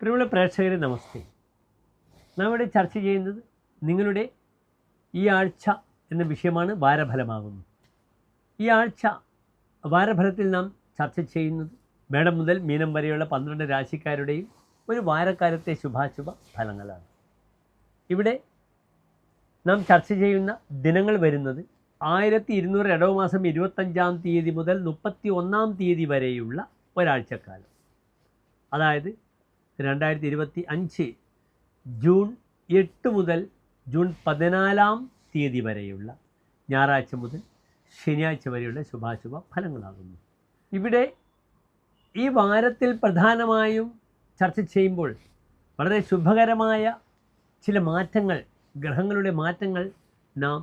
പ്രിയമുള്ള പ്രേക്ഷകരെ നമസ്തേ. നാം ഇവിടെ ചർച്ച ചെയ്യുന്നത് നിങ്ങളുടെ ഈ ആഴ്ച എന്ന വിഷയമാണ്. വാരഫലമാകുന്നു. ഈ ആഴ്ച വാരഫലത്തിൽ നാം ചർച്ച ചെയ്യുന്നത് മേടം മുതൽ മീനം വരെയുള്ള 12 രാശിക്കാരുടെയും ഒരു വാരക്കാലത്തെ ശുഭാശുഭ ഫലങ്ങളാണ്. ഇവിടെ നാം ചർച്ച ചെയ്യുന്ന ദിനങ്ങൾ വരുന്നത് 1200 ഇടവമാസം 25-ാം തീയതി മുതൽ 31-ാം തീയതി വരെയുള്ള ഒരാഴ്ചക്കാലം. അതായത് 2025 ജൂൺ 8 മുതൽ ജൂൺ 14-ാം തീയതി വരെയുള്ള ഞായറാഴ്ച മുതൽ ശനിയാഴ്ച വരെയുള്ള ശുഭാശുഭ ഫലങ്ങളാകുന്നു. ഇവിടെ ഈ വാരത്തിൽ പ്രധാനമായും ചർച്ച ചെയ്യുമ്പോൾ വളരെ ശുഭകരമായ ചില മാറ്റങ്ങൾ, ഗ്രഹങ്ങളുടെ മാറ്റങ്ങൾ നാം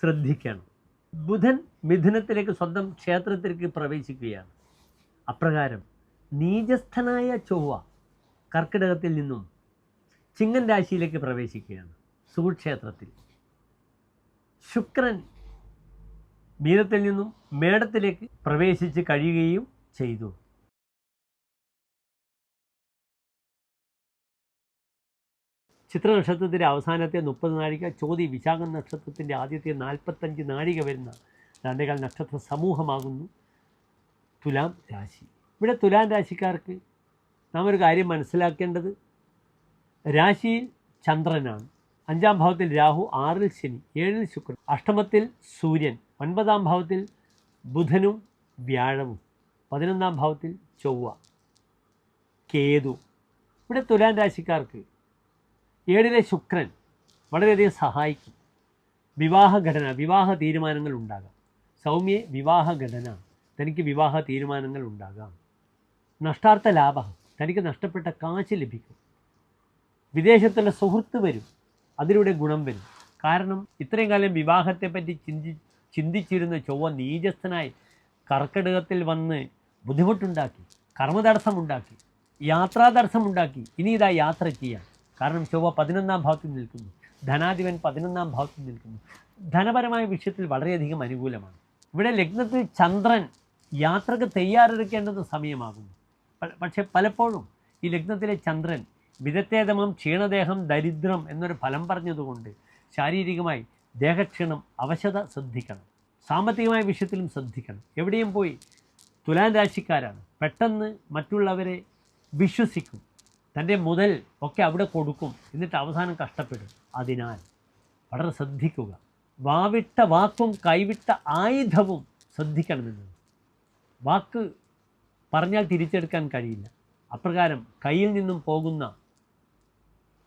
ശ്രദ്ധിക്കണം. ബുധൻ മിഥുനത്തിലേക്ക് സ്വന്തം ക്ഷേത്രത്തിലേക്ക് പ്രവേശിക്കുകയാണ്. അപ്രകാരം നീചസ്ഥനായ ചൊവ്വ കർക്കിടകത്തിൽ നിന്നും ചിങ്ങൻ രാശിയിലേക്ക് പ്രവേശിക്കുകയാണ്, സുക്ഷേത്രത്തിൽ. ശുക്രൻ മീനത്തിൽ നിന്നും മേടത്തിലേക്ക് പ്രവേശിച്ച് കഴിയുകയും ചെയ്തു. ചിത്ര നക്ഷത്രത്തിൻ്റെ അവസാനത്തെ 30 നാഴിക, ചോതി വിശാഖം നക്ഷത്രത്തിൻ്റെ ആദ്യത്തെ 45 നാഴിക വരുന്ന 2 നക്ഷത്ര സമൂഹമാകുന്നു തുലാം രാശി. ഇവിടെ തുലാം രാശിക്കാർക്ക് നാം ഒരു കാര്യം മനസ്സിലാക്കേണ്ടത്, രാശിയിൽ ചന്ദ്രനാണ്, 5-ാം ഭാവത്തിൽ രാഹു, 6-ൽ ശനി, 7-ൽ ശുക്രൻ, അഷ്ടമത്തിൽ സൂര്യൻ, 9-ാം ഭാവത്തിൽ ബുധനും വ്യാഴവും, 11-ാം ഭാവത്തിൽ ചൊവ്വ, കേതു. ഇവിടെ തുലാം രാശിക്കാർക്ക് 7-ലെ ശുക്രൻ വളരെയധികം സഹായിക്കും. വിവാഹഘടന, വിവാഹ തീരുമാനങ്ങൾ ഉണ്ടാകാം. സൗമ്യ വിവാഹഘടന, തനിക്ക് വിവാഹ തീരുമാനങ്ങൾ ഉണ്ടാകാം. നഷ്ടാർത്ഥ ലാഭം, തനിക്ക് നഷ്ടപ്പെട്ട കാശ് ലഭിക്കും. വിദേശത്തുള്ള സുഹൃത്ത് വരും, അതിലൂടെ ഗുണം വരും. കാരണം ഇത്രയും കാലം വിവാഹത്തെപ്പറ്റി ചിന്തിച്ചിരുന്ന ചൊവ്വ നീചസ്ഥനായി കർക്കിടകത്തിൽ വന്ന് ബുദ്ധിമുട്ടുണ്ടാക്കി, കർമ്മതടസ്സമുണ്ടാക്കി, യാത്രാതടസ്സമുണ്ടാക്കി. ഇനി ഇതാ യാത്ര ചെയ്യാം. കാരണം ചൊവ്വ 11-ാം ഭാവത്തിൽ നിൽക്കുന്നു, ധനാധിപൻ 11-ാം ഭാവത്തിൽ നിൽക്കുന്നു. ധനപരമായ വിഷയത്തിൽ വളരെയധികം അനുകൂലമാണ്. ഇവിടെ ലഗ്നത്തിൽ ചന്ദ്രൻ യാത്രക്ക് തയ്യാറെടുക്കേണ്ടുന്ന സമയമാകുന്നു. പക്ഷേ പലപ്പോഴും ഈ ലഗ്നത്തിലെ ചന്ദ്രൻ വിദഗ്ധേതമം, ക്ഷീണദേഹം, ദരിദ്രം എന്നൊരു ഫലം പറഞ്ഞതുകൊണ്ട് ശാരീരികമായി ദേഹക്ഷീണം, അവശത ശ്രദ്ധിക്കണം. സാമ്പത്തികമായ വിഷയത്തിലും ശ്രദ്ധിക്കണം. എവിടെയും പോയി തുലാം രാശിക്കാരാണ് പെട്ടെന്ന് മറ്റുള്ളവരെ വിശ്വസിക്കും, തൻ്റെ മുതൽ ഒക്കെ അവിടെ കൊടുക്കും, എന്നിട്ട് അവസാനം കഷ്ടപ്പെടും. അതിനാൽ വളരെ ശ്രദ്ധിക്കുക. വാവിട്ട വാക്കും കൈവിട്ട ആയുധവും ശ്രദ്ധിക്കണമെന്നത്. വാക്ക് പറഞ്ഞാൽ തിരിച്ചെടുക്കാൻ കഴിയില്ല. അപ്രകാരം കയ്യിൽ നിന്നും പോകുന്ന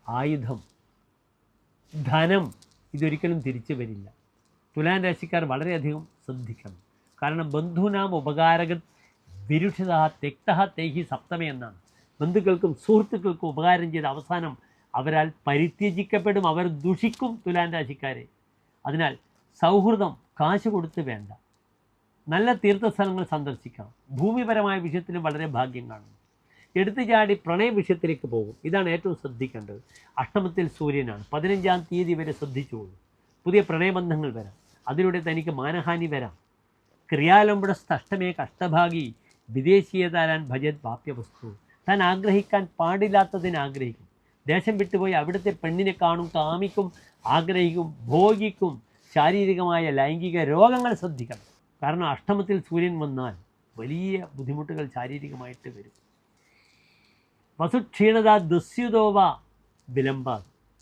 ആയുധം, ധനം, ഇതൊരിക്കലും തിരിച്ചു വരില്ല. തുലാം രാശിക്കാർ വളരെയധികം ശ്രദ്ധിക്കണം. കാരണം ബന്ധൂനാം ഉപകാരകൻ വിരുഷിത തെക്ത തേഹി സപ്തമ എന്നാണ്. ബന്ധുക്കൾക്കും സുഹൃത്തുക്കൾക്കും ഉപകാരം ചെയ്ത് അവസാനം അവരാൽ പരിത്യജിക്കപ്പെടും, അവർ ദുഷിക്കും തുലാം രാശിക്കാരെ. അതിനാൽ സൗഹൃദം കാശ് കൊടുത്ത് വേണ്ട. നല്ല തീർത്ഥസ്ഥലങ്ങൾ സന്ദർശിക്കാം. ഭൂമിപരമായ വിഷയത്തിലും വളരെ ഭാഗ്യം കാണും. എടുത്തു ചാടി പ്രണയ വിഷയത്തിലേക്ക് പോകും. ഇതാണ് ഏറ്റവും ശ്രദ്ധിക്കേണ്ടത്. അഷ്ടമത്തിൽ സൂര്യനാണ്, 15-ാം തീയതി വരെ ശ്രദ്ധിച്ചുകൊള്ളൂ. പുതിയ പ്രണയബന്ധങ്ങൾ വരാം, അതിലൂടെ തനിക്ക് മാനഹാനി വരാം. ക്രിയാലംബടസ്ഥ അഷ്ടമേ കഷ്ടഭാഗി വിദേശീയതാരാൻ ഭജത് വാപ്യവസ്തു. താൻ ആഗ്രഹിക്കാൻ പാടില്ലാത്തതിന് ആഗ്രഹിക്കും. ദേശം വിട്ടുപോയി അവിടുത്തെ പെണ്ണിനെ കാണും, കാമിക്കും, ആഗ്രഹിക്കും, ഭോഗിക്കും. ശാരീരികമായ ലൈംഗിക രോഗങ്ങൾ ശ്രദ്ധിക്കണം. കാരണം അഷ്ടമത്തിൽ സൂര്യൻ വന്നാൽ വലിയ ബുദ്ധിമുട്ടുകൾ ശാരീരികമായിട്ട് വരും. വസുക്ഷീണത ദുസ്യുതോവ വിലംബ,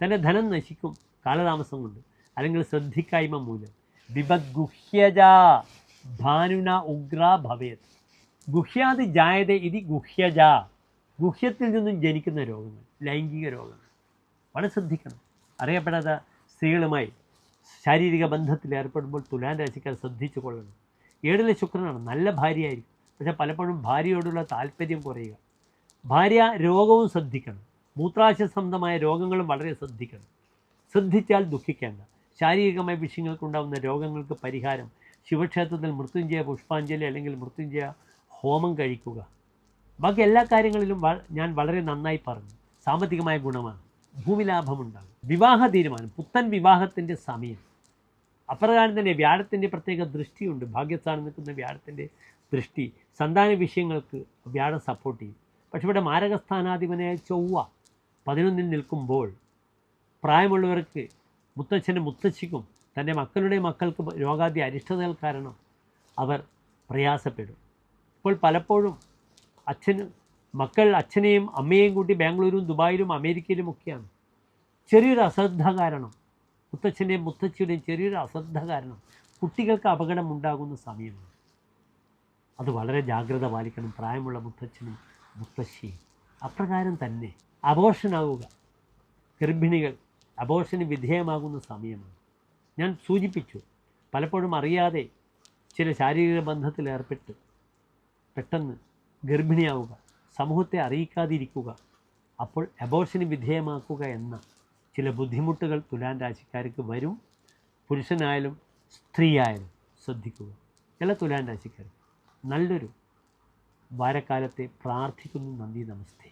തൻ്റെ ധനം നശിക്കും കാലതാമസം കൊണ്ട്, അല്ലെങ്കിൽ ശ്രദ്ധിക്കായ്മ മൂലം. വിപദ്ഗുഹ്യജ ഭാനുന ഉഗ്ര ഭവേത്. ഗുഹ്യാത് ജായത ഇതി ഗുഹ്യജ, ഗുഹ്യത്തിൽ നിന്നും ജനിക്കുന്ന രോഗങ്ങൾ, ലൈംഗിക രോഗങ്ങൾ വളരെ ശ്രദ്ധിക്കണം. അറിയപ്പെടാത്ത സ്ത്രീകളുമായി ശാരീരിക ബന്ധത്തിൽ ഏർപ്പെടുമ്പോൾ തുലാം രാശിക്കാർ ശ്രദ്ധിച്ചു കൊള്ളണം. 7-ലെ ശുക്രനാണ്, നല്ല ഭാര്യയായിരിക്കും. പക്ഷേ പലപ്പോഴും ഭാര്യയോടുള്ള താല്പര്യം കുറയുക. ഭാര്യ രോഗവും ശ്രദ്ധിക്കണം. മൂത്രാശയ സംബന്ധമായ രോഗങ്ങളും വളരെ ശ്രദ്ധിക്കണം. ശ്രദ്ധിച്ചാൽ ദുഃഖിക്കേണ്ട. ശാരീരികമായ വിഷയങ്ങൾക്കുണ്ടാകുന്ന രോഗങ്ങൾക്ക് പരിഹാരം ശിവക്ഷേത്രത്തിൽ മൃത്യുഞ്ജയ പുഷ്പാഞ്ജലി അല്ലെങ്കിൽ മൃത്യുഞ്ജയ ഹോമം കഴിക്കുക. ബാക്കി എല്ലാ കാര്യങ്ങളിലും ഞാൻ വളരെ നന്നായി പറഞ്ഞു. സാമ്പത്തികമായ ഗുണമാണ്, ഭൂമിലാഭമുണ്ടാകും. വിവാഹ തീരുമാനം, പുത്തൻ വിവാഹത്തിൻ്റെ സമയം. അപ്രകാരം തന്നെ വ്യാഴത്തിൻ്റെ പ്രത്യേക ദൃഷ്ടിയുണ്ട്. ഭാഗ്യസ്ഥാനം നിൽക്കുന്ന വ്യാഴത്തിൻ്റെ ദൃഷ്ടി സന്താന വിഷയങ്ങൾക്ക് വ്യാഴം സപ്പോർട്ട് ചെയ്യും. പക്ഷെ ഇവിടെ മാരകസ്ഥാനാധിപനായ ചൊവ്വ 11 നിൽക്കുമ്പോൾ പ്രായമുള്ളവർക്ക് മുത്തച്ഛനും മുത്തശ്ശിക്കും തൻ്റെ മക്കളുടെ മക്കൾക്ക് രോഗാദി അരിഷ്ടതകൾ കാരണം അവർ പ്രയാസപ്പെടും. ഇപ്പോൾ പലപ്പോഴും മക്കൾ അച്ഛനെയും അമ്മയെയും കൂട്ടി ബാംഗ്ലൂരും ദുബായിലും അമേരിക്കയിലും ഒക്കെയാണ്. ചെറിയൊരു അശ്രദ്ധ കാരണം, മുത്തച്ഛൻ്റെയും മുത്തച്ഛിയുടെയും ചെറിയൊരു അശ്രദ്ധ കാരണം കുട്ടികൾക്ക് അപകടം ഉണ്ടാകുന്ന സമയമാണ്. അത് വളരെ ജാഗ്രത പാലിക്കണം പ്രായമുള്ള മുത്തച്ഛനും മുത്തശ്ശിയും. അപ്രകാരം തന്നെ അബോർഷനാവുക, ഗർഭിണികൾ അബോർഷന് വിധേയമാകുന്ന സമയമാണ്. ഞാൻ സൂചിപ്പിച്ചു, പലപ്പോഴും അറിയാതെ ചില ശാരീരിക ബന്ധത്തിലേർപ്പെട്ട് പെട്ടെന്ന് ഗർഭിണിയാവുക, സമൂഹത്തെ അറിയിക്കാതിരിക്കുക, അപ്പോൾ അബോർഷന് വിധേയമാക്കുക എന്ന ചില ബുദ്ധിമുട്ടുകൾ തുലാൻ രാശിക്കാർക്ക് വരും. പുരുഷനായാലും സ്ത്രീയായാലും ശ്രദ്ധിക്കുക. എല്ലാ തുലാൻ രാശിക്കാരും നല്ലൊരു വാരക്കാലത്തെ പ്രാർത്ഥിക്കുന്നു. നന്ദി, നമസ്തേ.